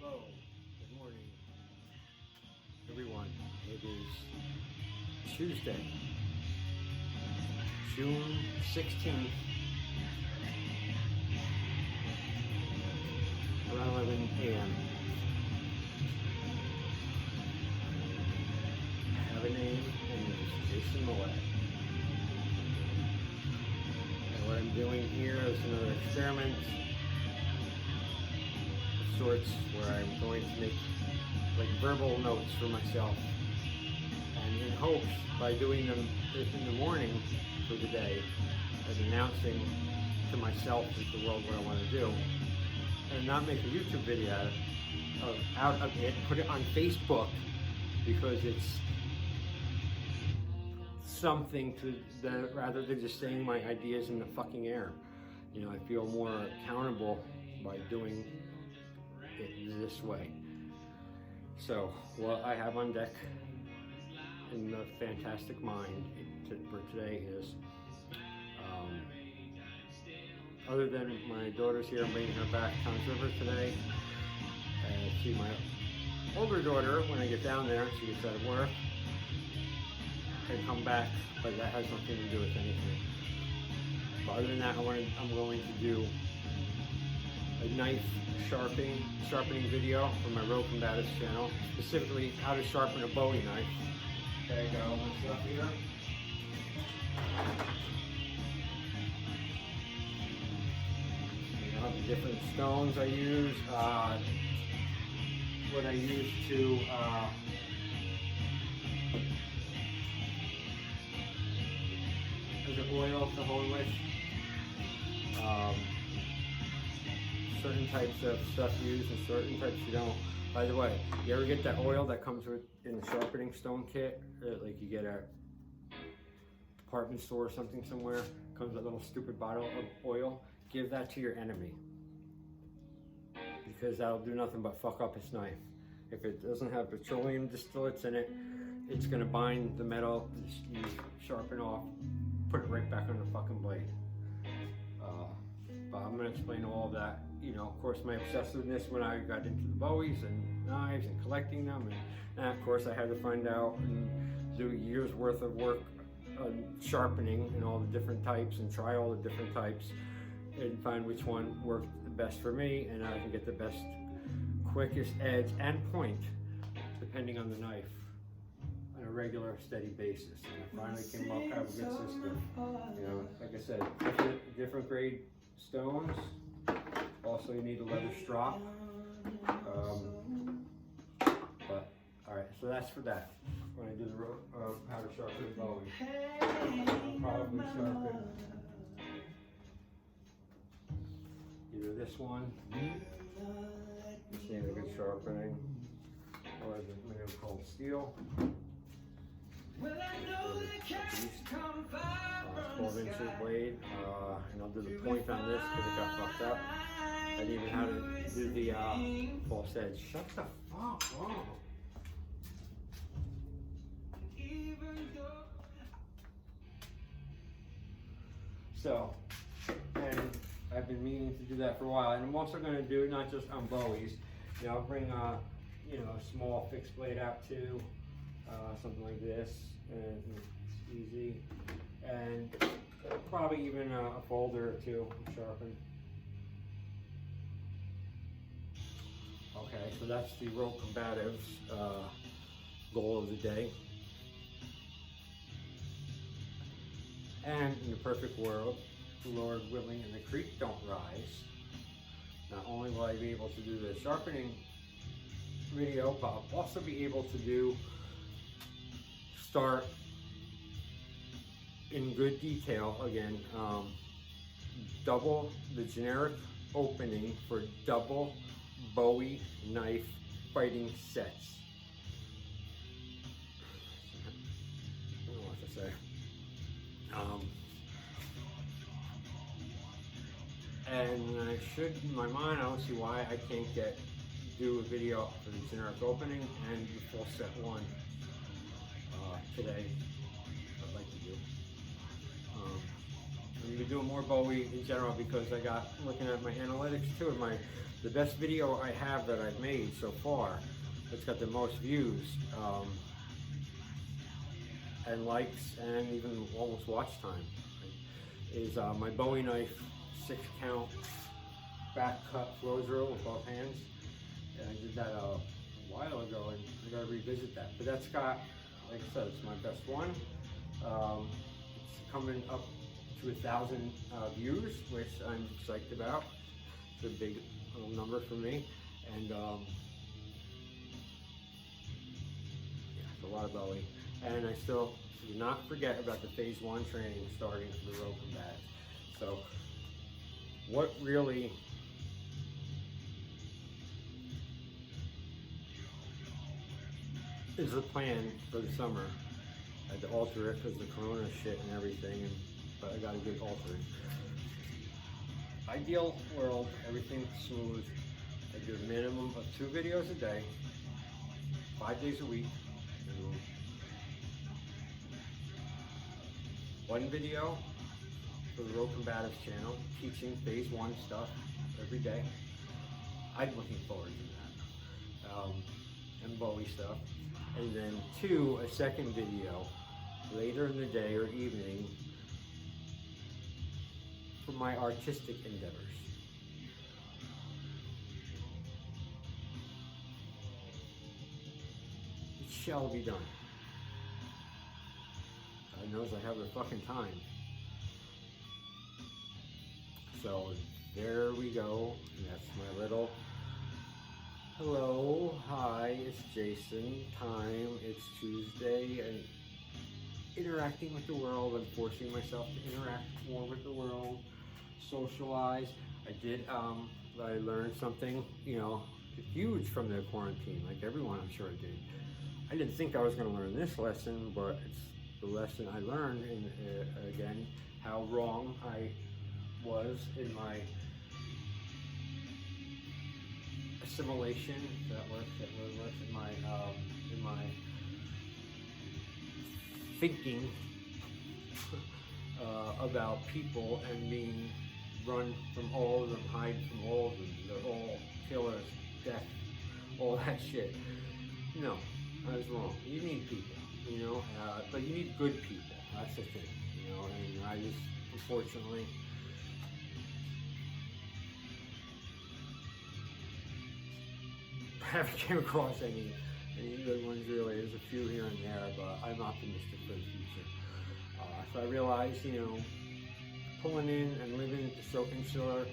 Hello, good morning, everyone. It is Tuesday, June 16th, around 11 a.m. I have a name, and it's Jason Mowad. And what I'm doing here is another experiment of sorts where I'm going to make like verbal notes for myself, and in hopes by doing them in the morning for the day and announcing to myself and to the world what I want to do, and not make a YouTube video out of it, put it on Facebook, because it's something to that rather than just saying my ideas in the fucking air. You know, I feel more accountable by doing it this way. So what I have on deck in the fantastic mind for today is, other than my daughter's here, I'm bringing her back to Tom's River today and see my older daughter when I get down there. She gets out of work and come back, but that has nothing to do with anything. But other than that, I'm going to do a knife sharpening video for my Roguemind channel, specifically how to sharpen a Bowie knife. Okay, I got all my stuff here. You know, the different stones I use, what I use to as an oil to hold with. Certain types of stuff used and certain types you don't. By the way, you ever get that oil that comes with in the sharpening stone kit, like you get at a department store or something somewhere, comes with a little stupid bottle of oil? Give that to your enemy, because that'll do nothing but fuck up his knife. If it doesn't have petroleum distillates in it, it's gonna bind the metal you sharpen off, put it right back on the fucking blade. But I'm going to explain all of that. You know, of course, my obsessiveness when I got into the Bowies and knives and collecting them, and of course I had to find out and do a year's worth of work on sharpening and all the different types and try all the different types and find which one worked the best for me, and I can get the best, quickest edge and point depending on the knife on a regular, steady basis. And I finally came up with a good system. You know, like I said, different grade stones. Also, you need a leather strop. But all right, so that's for that. When I do the how to sharpen a Bowie, I'll probably sharpen either this one, standard good sharpening, or the new cold steel. Well, I know the cats come 12-inch blade, and I'll do the point on this because it got fucked up. I didn't even have to do the false edge. Shut the fuck up. So, and I've been meaning to do that for a while, and I'm also going to do it not just on Bowies. You know, I'll bring you know, a small fixed blade out too. Something like this, and it's easy, and probably even a folder or two sharpen. Okay, so that's the rope combatives goal of the day. And in the perfect world, Lord willing, and the creek don't rise, not only will I be able to do the sharpening video, but I'll also be able to start in good detail again, double the generic opening for double Bowie knife fighting sets. I don't know what to say. And I should, in my mind, I don't see why I can't do a video for the generic opening and the full set one today. I'd like to do. I'm gonna be doing more Bowie in general because I got looking at my analytics too, and the best video I have that I've made so far, it's got the most views and likes and even almost watch time, is my Bowie knife 6 count back cut flow drill with both hands. And I did that a while ago, and I gotta revisit that. But that's got, like I said, it's my best one. It's coming up to 1,000 views, which I'm psyched about. It's a big number for me, and yeah, it's a lot of Bowie. And I still do not forget about the phase 1 training starting for the Roguemind. So, what really is the plan for the summer? I had to alter it because of the corona shit and everything, but I gotta get altered. Ideal world, everything smooth. I do a minimum of 2 videos a day, 5 days a week. And 1 video for the Roguemind channel, teaching phase 1 stuff every day. I'm looking forward to that. And Bowie stuff. And then 2, a second video later in the day or evening for my artistic endeavors. It shall be done. God knows I have the fucking time. So there we go. And that's my little hello, hi, it's Jason. Time, it's Tuesday, and interacting with the world. I'm forcing myself to interact more with the world, socialize. I learned something, huge from the quarantine, like everyone I'm sure did. I didn't think I was going to learn this lesson, but it's the lesson I learned, and again, how wrong I was in my assimilation. That works in my thinking about people and being run from all of them, hide from all of them. They're all killers, death, all that shit. No, I was wrong. You need people, but you need good people. That's the thing, and I just, unfortunately, haven't came across any good ones really. There's a few here and there, but I'm optimistic for the future. So I realized, pulling in and living so insular,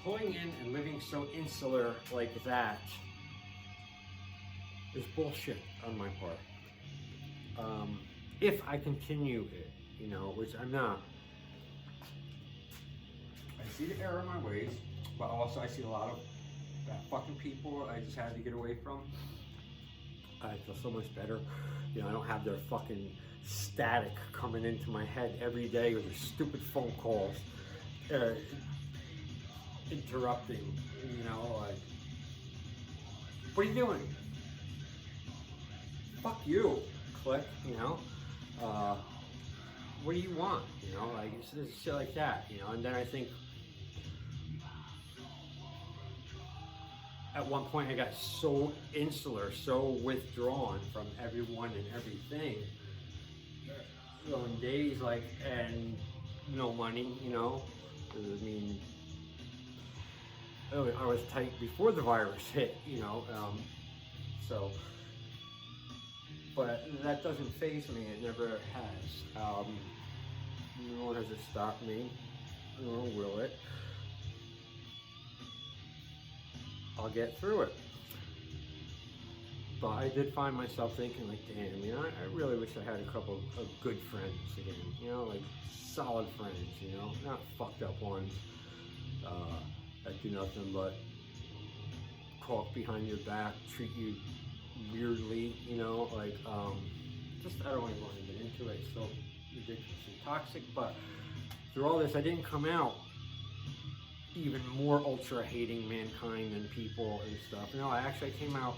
pulling in and living so insular like that is bullshit on my part. If I continue it, which I'm not. I see the error in my ways, but also I see a lot of bad fucking people I just had to get away from. I feel so much better. I don't have their fucking static coming into my head every day with their stupid phone calls, interrupting, like, what are you doing? Fuck you, click, what do you want? Like, it's shit like that, and then I think, at one point I got so insular, so withdrawn from everyone and everything. On days and no money, I mean, I was tight before the virus hit, so, but that doesn't faze me, it never has. Nor has it stopped me, nor will it. I'll get through it. But I did find myself thinking, like, damn, I really wish I had a couple of good friends again, like solid friends, not fucked up ones that do nothing but talk behind your back, treat you weirdly, just, I don't even want to get into it, it's so ridiculously toxic, but through all this, I didn't come out even more ultra hating mankind and people and stuff. No, I actually came out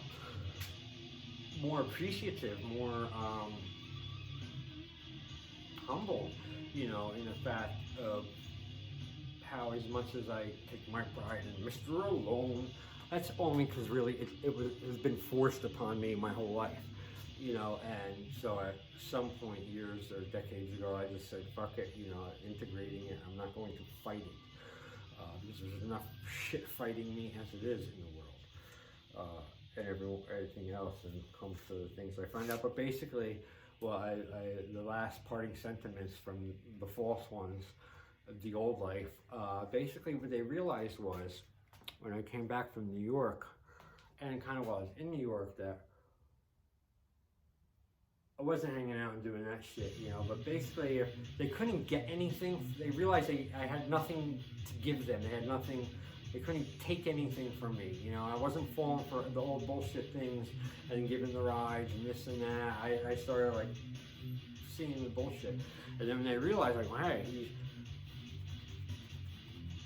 more appreciative, more humbled, in the fact of how, as much as I take my pride in Mr. Alone, that's only because really it's been forced upon me my whole life, and so at some point, years or decades ago, I just said, fuck it, integrating it. I'm not going to fight it, because there's enough shit fighting me as it is in the world, and everything else, and it comes to the things I find out. But basically, well, the last parting sentiments from the false ones of the old life, basically what they realized was, when I came back from New York, and kind of while I was in New York, that I wasn't hanging out and doing that shit, but basically they couldn't get anything. They realized I had nothing to give them. They had nothing, they couldn't take anything from me. I wasn't falling for the old bullshit things and giving the rides and this and that. I started like seeing the bullshit. And then they realized, like, well, hey,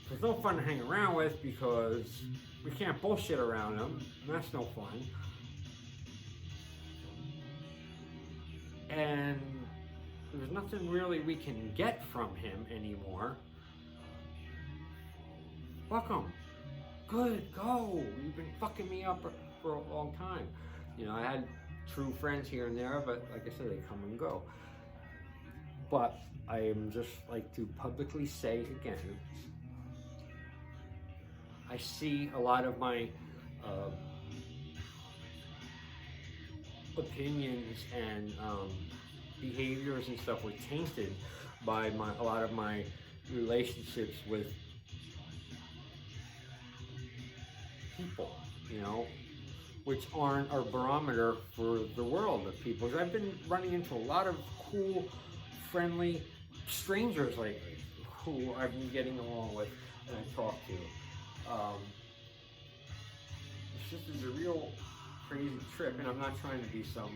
there's no fun to hang around with because we can't bullshit around them, and that's no fun. And there's nothing really we can get from him anymore. Fuck him. Good, go. You've been fucking me up for a long time. I had true friends here and there, but like I said, they come and go. But I am just like to publicly say again, I see a lot of my opinions and behaviors and stuff were tainted by a lot of my relationships with people, which aren't our barometer for the world of people. Because I've been running into a lot of cool, friendly strangers lately who I've been getting along with and I talk to. It's just a real crazy trip, and I'm not trying to be some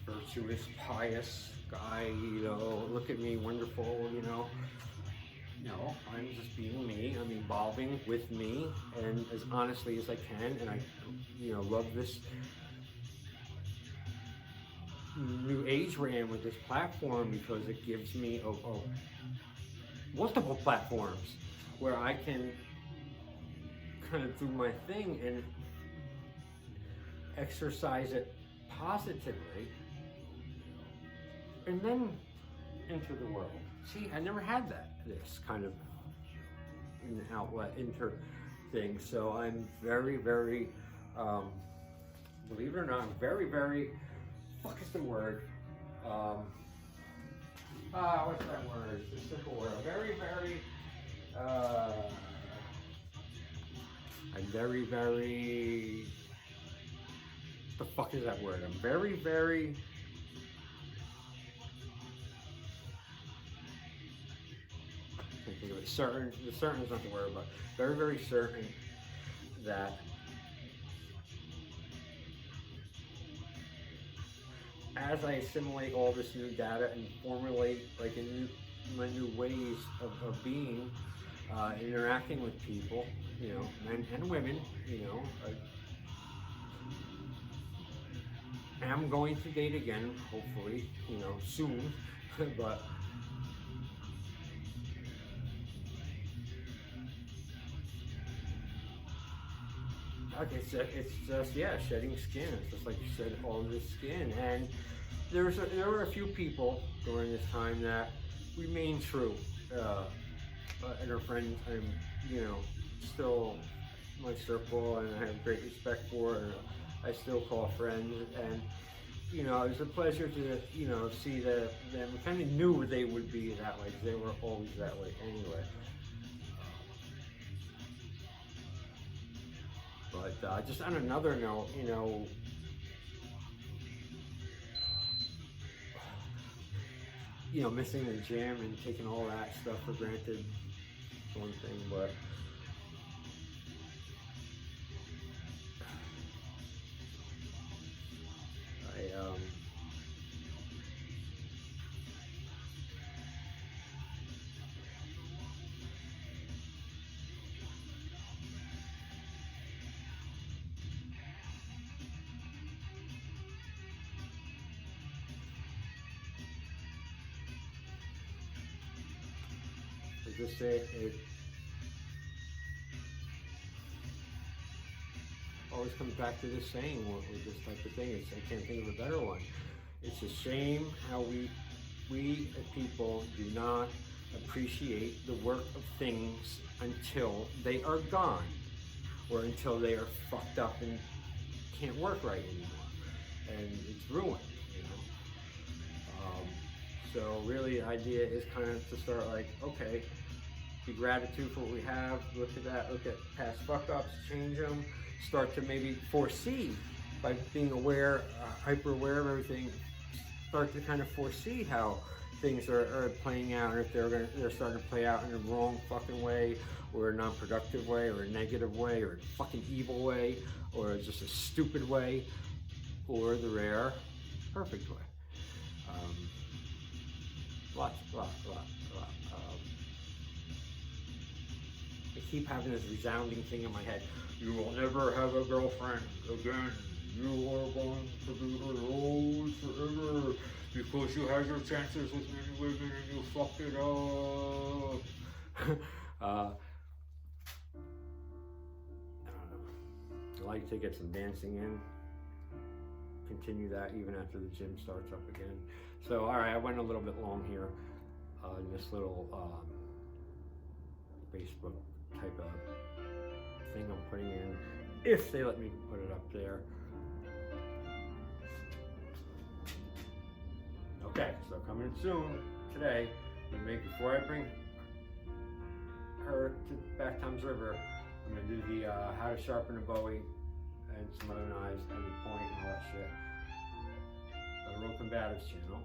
virtuous, pious guy, look at me, wonderful, No, I'm just being me. I'm evolving with me, and as honestly as I can, and I, love this new age we're in with this platform because it gives me multiple platforms where I can kind of do my thing and exercise it positively and then enter the world. See, I never had this kind of an outlet, thing. So I'm very, very, believe it or not, I'm very, very, fuck is the word? What's that word? It's a simple word. Very, very, I'm very, very, what the fuck is that word? I'm very, very, I can't think of it. Certain is not the word, but very, very certain that as I assimilate all this new data and formulate like my new ways of being, interacting with people, men and women, I am going to date again, hopefully, soon, but like I said, it's just, shedding skin. It's just like you said, all this skin. And there were a few people during this time that remained true. And our friends, I'm, still my circle, and I have great respect for, and I still call friends. And, it was a pleasure to, see them. I kind of knew they would be that way, because they were always that way anyway. But just on another note, missing the gym and taking all that stuff for granted is one thing, but just say it always comes back to this saying with this type of thing. I can't think of a better one. It's a shame how we as people do not appreciate the work of things until they are gone, or until they are fucked up and can't work right anymore, and it's ruined, you know. So really, the idea is kind of to start like, okay, be gratitude for what we have. Look at that. Look at past fuck ups. Change them. Start to maybe foresee by being aware, hyper aware of everything. Start to kind of foresee how things are playing out, and if they're starting to play out in a wrong fucking way, or a non-productive way, or a negative way, or a fucking evil way, or just a stupid way, or the rare, perfect way. Lots. I keep having this resounding thing in my head. You will never have a girlfriend again. You are going to be alone forever because you had your chances with many women and you fucked it up. I don't know. I like to get some dancing in. Continue that even after the gym starts up again. So, all right, I went a little bit long here in this little Facebook type of thing I'm putting in, if they let me put it up there. Okay, so coming soon today, before I bring her to Back Tom's River, I'm gonna do the how to sharpen a Bowie and some other knives and the point and all that shit. The Rogue Combatives channel.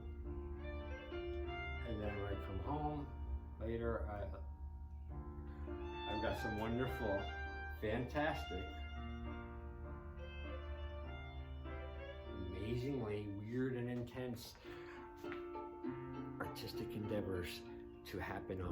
And then when I come home later, I've got some wonderful, fantastic, amazingly weird and intense artistic endeavors to happen on